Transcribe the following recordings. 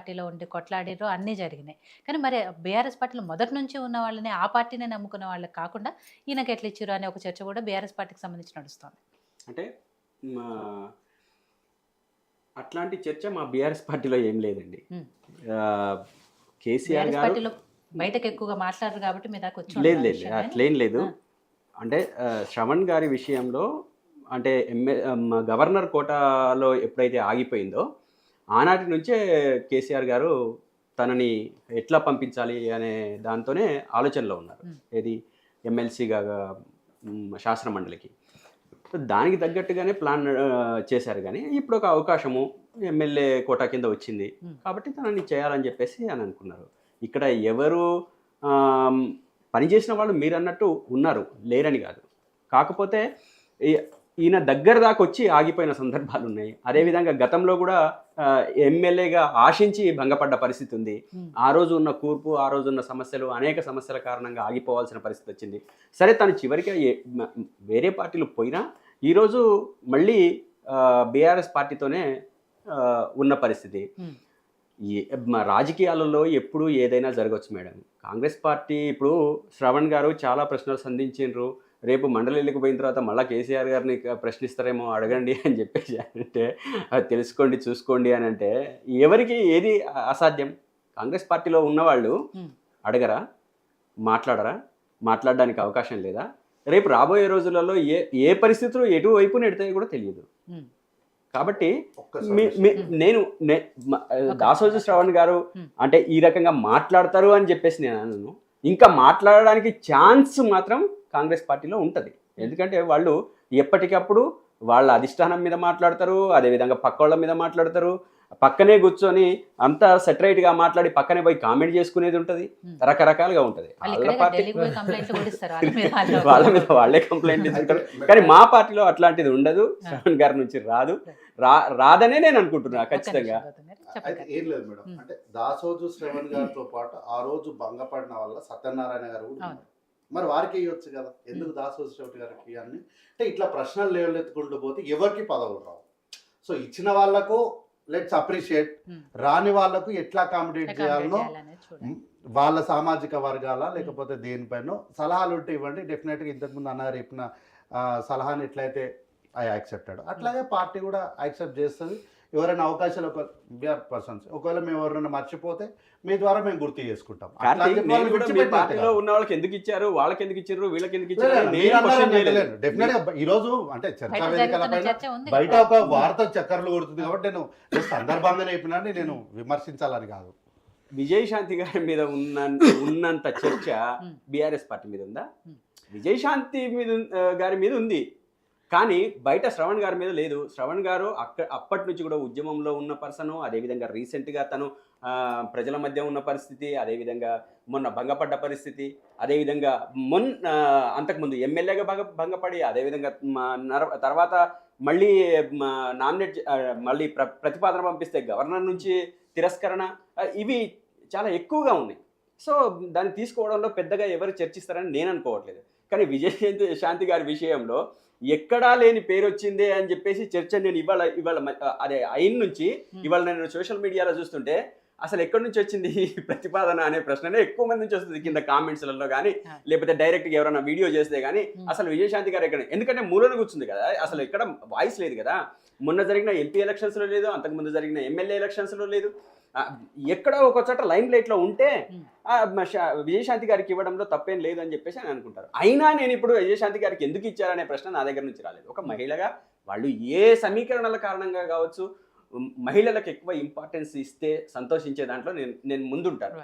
పార్టీలో ఉండి కొట్లాడిర్రు, అన్నీ జరిగినాయి. కానీ మరి బీఆర్ఎస్ పార్టీలో మొదటి నుంచి ఉన్న వాళ్ళని, ఆ పార్టీనే నమ్ముకున్న వాళ్ళకి కాకుండా ఈయనకి ఎట్లా ఇచ్చిర్రు అనే ఒక చర్చ కూడా బీఆర్ఎస్ పార్టీకి సంబంధించి నడుస్తోంది. అంటే మా అట్లాంటి చర్చ మా బీఆర్ఎస్ పార్టీలో ఏం లేదండి. కేసీఆర్ బీఆర్ఎస్ గారు పార్టీలో బయటకు ఎక్కువగా మాట్లాడరు కాబట్టి మీ దాకా వచ్చి లేదు ఉండదు ఆ లేదు విషయం కానీ. అట్లేం లేదు. అంటే శ్రవణ్ గారి విషయంలో అంటే గవర్నర్ కోటాలో ఎప్పుడైతే ఆగిపోయిందో ఆనాటి నుంచే కేసీఆర్ గారు తనని ఎట్లా పంపించాలి అనే దాంతోనే ఆలోచనలో ఉన్నారు. ఏది ఎమ్మెల్సీగా శాసన మండలికి. దానికి తగ్గట్టుగానే ప్లాన్ చేశారు. కానీ ఇప్పుడు ఒక అవకాశము ఎమ్మెల్యే కోటా కింద వచ్చింది కాబట్టి తనని చేయాలని చెప్పేసి అని అనుకున్నారు. ఇక్కడ ఎవరు పనిచేసిన వాళ్ళు మీరు అన్నట్టు ఉన్నారు, లేరని కాదు. కాకపోతే ఈయన దగ్గర దాకా వచ్చి ఆగిపోయిన సందర్భాలు ఉన్నాయి. అదేవిధంగా గతంలో కూడా ఎమ్మెల్యేగా ఆశించి భంగపడ్డ పరిస్థితి ఉంది. ఆ రోజు ఉన్న కూర్పు, ఆ రోజు ఉన్న సమస్యలు, అనేక సమస్యల కారణంగా ఆగిపోవాల్సిన పరిస్థితి వచ్చింది. సరే, తను చివరికి వేరే పార్టీలు పోయినా ఈరోజు మళ్ళీ బీఆర్ఎస్ పార్టీతోనే ఉన్న పరిస్థితి. రాజకీయాలలో ఎప్పుడు ఏదైనా జరగవచ్చు మేడం. కాంగ్రెస్ పార్టీ ఇప్పుడు శ్రవణ్ గారు చాలా ప్రశ్నలు సంధించారు. రేపు మండలికి పోయిన తర్వాత మళ్ళీ కేసీఆర్ గారిని ప్రశ్నిస్తారేమో, అడగండి అని చెప్పేసి అంటే తెలుసుకోండి, చూసుకోండి అని అంటే ఎవరికి ఏది అసాధ్యం? కాంగ్రెస్ పార్టీలో ఉన్నవాళ్ళు అడగరా, మాట్లాడరా, మాట్లాడడానికి అవకాశం లేదా? రేపు రాబోయే రోజులలో ఏ పరిస్థితులు ఎటువైపు నెడతాయో కూడా తెలియదు. కాబట్టి నేను దాసోజు శ్రవణ్ గారు అంటే ఈ రకంగా మాట్లాడతారు అని చెప్పేసి నేను అన్నాను. ఇంకా మాట్లాడడానికి ఛాన్స్ మాత్రం కాంగ్రెస్ పార్టీలో ఉంటుంది. ఎందుకంటే వాళ్ళు ఎప్పటికప్పుడు వాళ్ళ అధిష్టానం మీద మాట్లాడతారు, అదేవిధంగా పక్క వాళ్ళ మీద మాట్లాడతారు. పక్కనే కూర్చొని అంతా సెటరైట్గా మాట్లాడి పక్కనే పోయి కామెంట్ చేసుకునేది ఉంటుంది, రకరకాలుగా ఉంటుంది. వాళ్ళ మీద వాళ్ళే కంప్లైంట్ ఇస్తుంటారు. కానీ మా పార్టీలో అట్లాంటిది ఉండదు, శ్రవణ్ గారి నుంచి రాదనే నేను అనుకుంటున్నా ఖచ్చితంగా. ఏం లేదు మేడం, అంటే దాసోజు శ్రవణ్ గారితో పాటు ఆ రోజు భంగపడిన వల్ల సత్యనారాయణ గారు కూడా ఉన్నారు. మరి వారికి ఇవ్వచ్చు కదా, ఎందుకు దాసోజు శ్రవణ్ గారికి అని? అంటే ఇట్లా ప్రశ్నలు లేవలెత్తుకుంటూ పోతే ఎవరికి పదవులు రావు. సో ఇచ్చిన వాళ్ళకు లెట్స్ అప్రిషియేట్, రాని వాళ్ళకు ఎట్లా అకామిడేట్ చేయాలనో వాళ్ళ సామాజిక వర్గాల లేకపోతే దేనిపైన సలహాలు ఉంటే ఇవ్వండి. డెఫినెట్గా ఇంతకుముందు అన్నారు చెప్పిన సలహాని ఎట్లయితే ఐ యాక్సెప్టెడ్ అట్లాగే పార్టీ కూడా యాక్సెప్ట్ చేస్తుంది. ఎవరైనా అవకాశాలు పర్సన్స్ ఒకవేళ మేము ఎవరైనా మర్చిపోతే మీ ద్వారా మేము గుర్తు చేసుకుంటాం. పార్టీలో ఉన్న వాళ్ళకి ఎందుకు ఇచ్చారు, వాళ్ళకి ఎందుకు ఇచ్చారు, వీళ్ళకి ఎందుకు ఇచ్చారు డెఫినెట్ గా ఈ రోజు అంటే చర్చా వేదికల పైన బయట ఒక వార్త చక్కర్లు కొడుతుంది కాబట్టి నేను సందర్భంగా చెప్పినాన్ని నేను విమర్శించాలని కాదు. విజయశాంతి గారి మీద ఉన్నంత చర్చ బీఆర్ఎస్ పార్టీ మీద ఉందా? విజయశాంతి గారి మీద ఉంది, కానీ బయట శ్రవణ్ గారి మీద లేదు. శ్రవణ్ గారు అప్పటి నుంచి కూడా ఉద్యమంలో ఉన్న పర్సను, అదేవిధంగా రీసెంట్గా తను ప్రజల మధ్య ఉన్న పరిస్థితి, అదేవిధంగా మొన్న భంగపడ్డ పరిస్థితి, అదేవిధంగా అంతకుముందు ఎమ్మెల్యేగా భంగపడి, అదేవిధంగా తర్వాత మళ్ళీ నామినేట్ మళ్ళీ ప్రతిపాదన పంపిస్తే గవర్నర్ నుంచి తిరస్కరణ, ఇవి చాలా ఎక్కువగా ఉన్నాయి. సో దాన్ని తీసుకోవడంలో పెద్దగా ఎవరు చర్చిస్తారని నేను అనుకోవట్లేదు. కానీ విజయశాంతి గారి విషయంలో ఎక్కడా లేని పేరు వచ్చిందే అని చెప్పేసి చర్చ నేను ఇవాళ అదే అయిన నుంచి ఇవాళ నేను సోషల్ మీడియాలో చూస్తుంటే అసలు ఎక్కడి నుంచి వచ్చింది ప్రతిపాదన అనే ప్రశ్ననే ఎక్కువ మంది నుంచి వస్తుంది, కింద కామెంట్స్లలో కానీ లేకపోతే డైరెక్ట్గా ఎవరైనా వీడియో చేస్తే కానీ. అసలు విజయశాంతి గారు ఎక్కడ, ఎందుకంటే మూలను కూర్చుంది కదా, అసలు ఎక్కడ వాయిస్ లేదు కదా. మొన్న జరిగిన ఎంపీ ఎలక్షన్స్లో లేదు, అంతకుముందు జరిగిన ఎమ్మెల్యే ఎలక్షన్స్లో లేదు. ఎక్కడో ఒక చోట లైమ్ లైట్లో ఉంటే విజయశాంతి గారికి ఇవ్వడంలో తప్పేం లేదు అని చెప్పేసి అని అనుకుంటారు. అయినా నేను ఇప్పుడు విజయశాంతి గారికి ఎందుకు ఇచ్చారనే ప్రశ్న నా దగ్గర నుంచి రాలేదు. ఒక మహిళగా వాళ్ళు ఏ సమీకరణల కారణంగా కావచ్చు, మహిళలకు ఎక్కువ ఇంపార్టెన్స్ ఇస్తే సంతోషించే దాంట్లో నేను ముందుంటాను.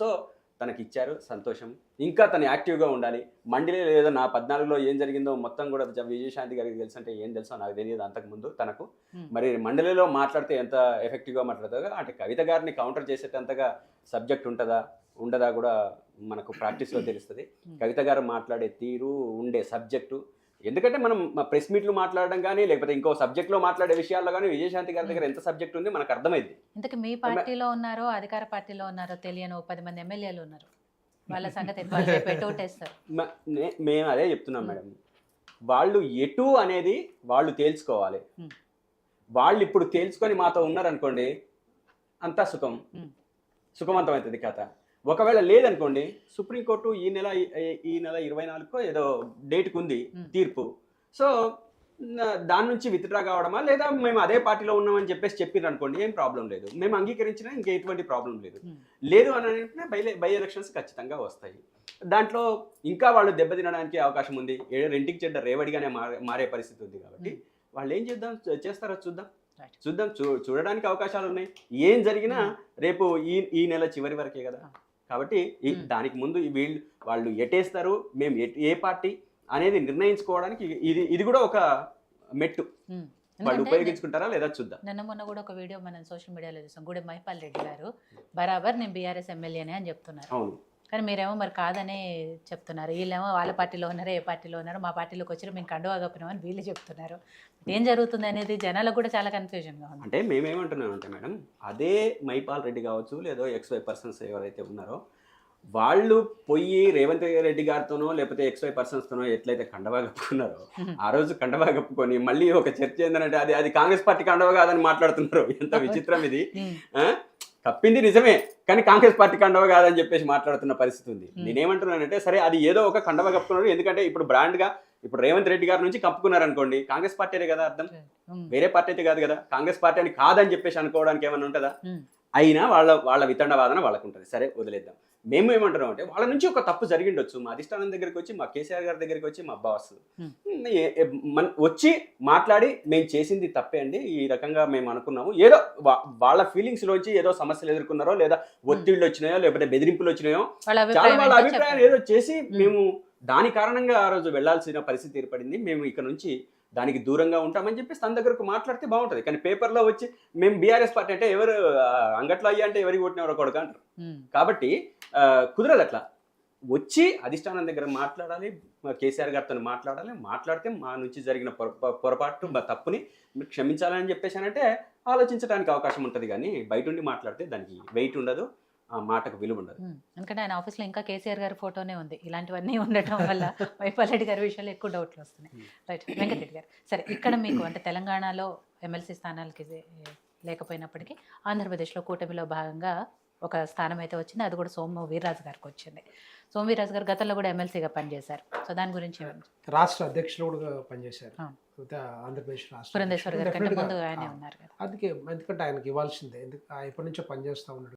సో తనకి ఇచ్చారు, సంతోషం. ఇంకా తను యాక్టివ్గా ఉండాలి. మండలిలో ఏదో నా 14లో ఏం జరిగిందో మొత్తం కూడా విజయశాంతి గారికి తెలుసు అంటే ఏం తెలుసో నాకు తెలియదు అంతకుముందు తనకు. మరి మండలిలో మాట్లాడితే ఎంత ఎఫెక్టివ్గా మాట్లాడుతుందో, అంటే కవిత గారిని కౌంటర్ చేసేటంతగా సబ్జెక్ట్ ఉండదా కూడా మనకు ప్రాక్టీస్లో తెలుస్తుంది. కవిత గారు మాట్లాడే తీరు, ఉండే సబ్జెక్టు, ఎందుకంటే మనం ప్రెస్ మీట్లు మాట్లాడడం కానీ లేకపోతే ఇంకో సబ్జెక్ట్లో మాట్లాడే విషయాల్లో కానీ విజయశాంతి గారి దగ్గర ఎంత సబ్జెక్ట్ ఉంది మనకు అర్థమైంది. ఇంతకు మీ పార్టీలో ఉన్నారో అధికార పార్టీలో ఉన్నారో తెలియని 10 మంది ఎమ్మెల్యేలు ఉన్నారు, వాళ్ళ సంగతి మేము అదే చెప్తున్నాం మేడం. వాళ్ళు ఎటు అనేది వాళ్ళు తేల్చుకోవాలి. వాళ్ళు ఇప్పుడు తేల్చుకొని మాతో ఉన్నారనుకోండి, అంతా సుఖవంతమవుతుంది కథ. ఒకవేళ లేదనుకోండి, సుప్రీంకోర్టు ఈ నెల 24కో ఏదో డేట్కి ఉంది తీర్పు. సో దాని నుంచి విత్డ్రా కావడమా, లేదా మేము అదే పార్టీలో ఉన్నామని చెప్పిర్రు అనుకోండి, ఏం ప్రాబ్లం లేదు. మేము అంగీకరించినా ఇంకా ఎటువంటి ప్రాబ్లం లేదు. లేదు అని అంటే బై ఎలక్షన్స్ ఖచ్చితంగా వస్తాయి. దాంట్లో ఇంకా వాళ్ళు దెబ్బతినడానికి అవకాశం ఉంది. రెంటికి చెడ్డ రేవడిగానే మారే పరిస్థితి ఉంది. కాబట్టి వాళ్ళు ఏం చేస్తారో చూద్దాం. చూడడానికి అవకాశాలు ఉన్నాయి. ఏం జరిగినా రేపు ఈ నెల చివరి వరకే కదా. కాబట్టి దానికి ముందు వాళ్ళు ఎటేస్తారు, మేము ఏ పార్టీ అనేది నిర్ణయించుకోవడానికి ఇది కూడా ఒక మెట్టు. వాళ్ళు ఉపయోగించుకుంటారా లేదా చూద్దాం. మొన్న కూడా ఒక వీడియో మనం సోషల్ మీడియాలో చూసాం. గూడెం మహిపాల్ రెడ్డి గారు బరాబర్ నేను బీఆర్ఎస్ ఎమ్మెల్యేనే అని చెప్తున్నారు. అవును, కానీ మీరేమో మరి కాదని చెప్తున్నారు. వీళ్ళేమో వాళ్ళ పార్టీలో ఉన్నారు, ఏ పార్టీలో ఉన్నారు, మా పార్టీలోకి వచ్చారు, మేము కండువా కప్పినామని వీళ్ళు చెప్తున్నారు. ఏం జరుగుతుంది అనేది జనాలకు కూడా చాలా కన్ఫ్యూజన్గా ఉంది. అంటే మేమేమంటున్నామంటే మేడం, అదే మహిపాల్ రెడ్డి కావచ్చు, లేదో XY పర్సన్స్ ఎవరైతే ఉన్నారో వాళ్ళు పోయి రేవంత్ రెడ్డి గారితోనో లేకపోతే XY పర్సన్స్తోనో ఎట్లయితే కండవా కప్పుకున్నారో, ఆ రోజు కండవా కప్పుకొని మళ్ళీ ఒక చర్చ ఏంటంటే అది కాంగ్రెస్ పార్టీ కండవా కాదని మాట్లాడుతున్నారు. ఎంత విచిత్రం ఇది. కప్పింది నిజమే, కానీ కాంగ్రెస్ పార్టీ కండవ కాదని చెప్పేసి మాట్లాడుతున్న పరిస్థితి ఉంది. నేనేమంటున్నానంటే, సరే అది ఏదో ఒక కండవ కప్పుకున్నారు. ఎందుకంటే ఇప్పుడు బ్రాండ్గా ఇప్పుడు రేవంత్ రెడ్డి గారి నుంచి కప్పుకున్నారు అనుకోండి, కాంగ్రెస్ పార్టీ కదా అర్థం, వేరే పార్టీ అయితే కాదు కదా. కాంగ్రెస్ పార్టీ అని కాదని చెప్పేసి అనుకోవడానికి ఏమైనా ఉంటుందా? అయినా వాళ్ళ వితండవాదన వాళ్ళకు ఉంటుంది. సరే వదిలేద్దాం. మేము ఏమంటున్నాం అంటే, వాళ్ళ నుంచి ఒక తప్పు జరిగిండొచ్చు, మా అధిష్టానం దగ్గరికి వచ్చి, మా కేసీఆర్ గారి దగ్గరికి వచ్చి, మా బాస్ వచ్చి మాట్లాడి మేము చేసింది తప్పే అండి, ఈ రకంగా మేము అనుకున్నాము, ఏదో వాళ్ళ ఫీలింగ్స్లోంచి ఏదో సమస్యలు ఎదుర్కొన్నారో, లేదా ఒత్తిళ్ళు వచ్చినాయో, లేకపోతే బెదిరింపులు వచ్చినాయో, చాలా వాళ్ళ అభిప్రాయం ఏదో చేసి మేము దాని కారణంగా ఆ రోజు వెళ్లాల్సిన పరిస్థితి ఏర్పడింది, మేము ఇక్కడ నుంచి దానికి దూరంగా ఉంటామని చెప్పేసి తన దగ్గరకు మాట్లాడితే బాగుంటుంది. కానీ పేపర్లో వచ్చి మేము బీఆర్ఎస్ పార్టీ అంటే ఎవరు అంగట్లో అయ్యా అంటే ఎవరికి కొట్టినవరో కొడుకు అంటారు. కాబట్టి కుదరదు. అట్లా వచ్చి అధిష్టానం దగ్గర మాట్లాడాలి, కేసీఆర్ గారితో మాట్లాడితే మా నుంచి జరిగిన పొరపాటు తప్పుని మీరు క్షమించాలని చెప్పేసానంటే ఆలోచించడానికి అవకాశం ఉంటుంది. కానీ బయట ఉండి మాట్లాడితే దానికి వెయిట్ ఉండదు, ఆ మాటకు విలువ ఉండదు. ఎందుకంటే ఆయన ఆఫీస్లో ఇంకా కేసీఆర్ గారి ఫోటోనే ఉంది. ఇలాంటివన్నీ ఉండటం వల్ల మహిపాల్ రెడ్డి గారి విషయాలు ఎక్కువ డౌట్లు వస్తున్నాయి. రైట్, వెంకటరెడ్డి గారు, సరే ఇక్కడ మీకు అంటే తెలంగాణలో ఎమ్మెల్సీ స్థానాలకి లేకపోయినప్పటికీ ఆంధ్రప్రదేశ్లో కూటమిలో భాగంగా ఒక స్థానం అయితే వచ్చింది. అది కూడా సోము వీర్రాజు గారికి వచ్చింది. సోము వీర్రాజు గారు గతంలో కూడా ఎమ్మెల్సీగా పనిచేశారు. సో దాని గురించి రాష్ట్ర అధ్యక్షులు కూడా పనిచేశారు. ఆంధ్రప్రదేశ్ రాష్ట్ర పురంధేశ్వర్ గారి కంటే ముందు ఆయనే ఉన్నారు కదా. అందుకే ఎందుకంటే ఆయనకి ఇవ్వాల్సిందే, ఎందుకు ఎప్పటి నుంచో పనిచేస్తూ ఉన్నాడు.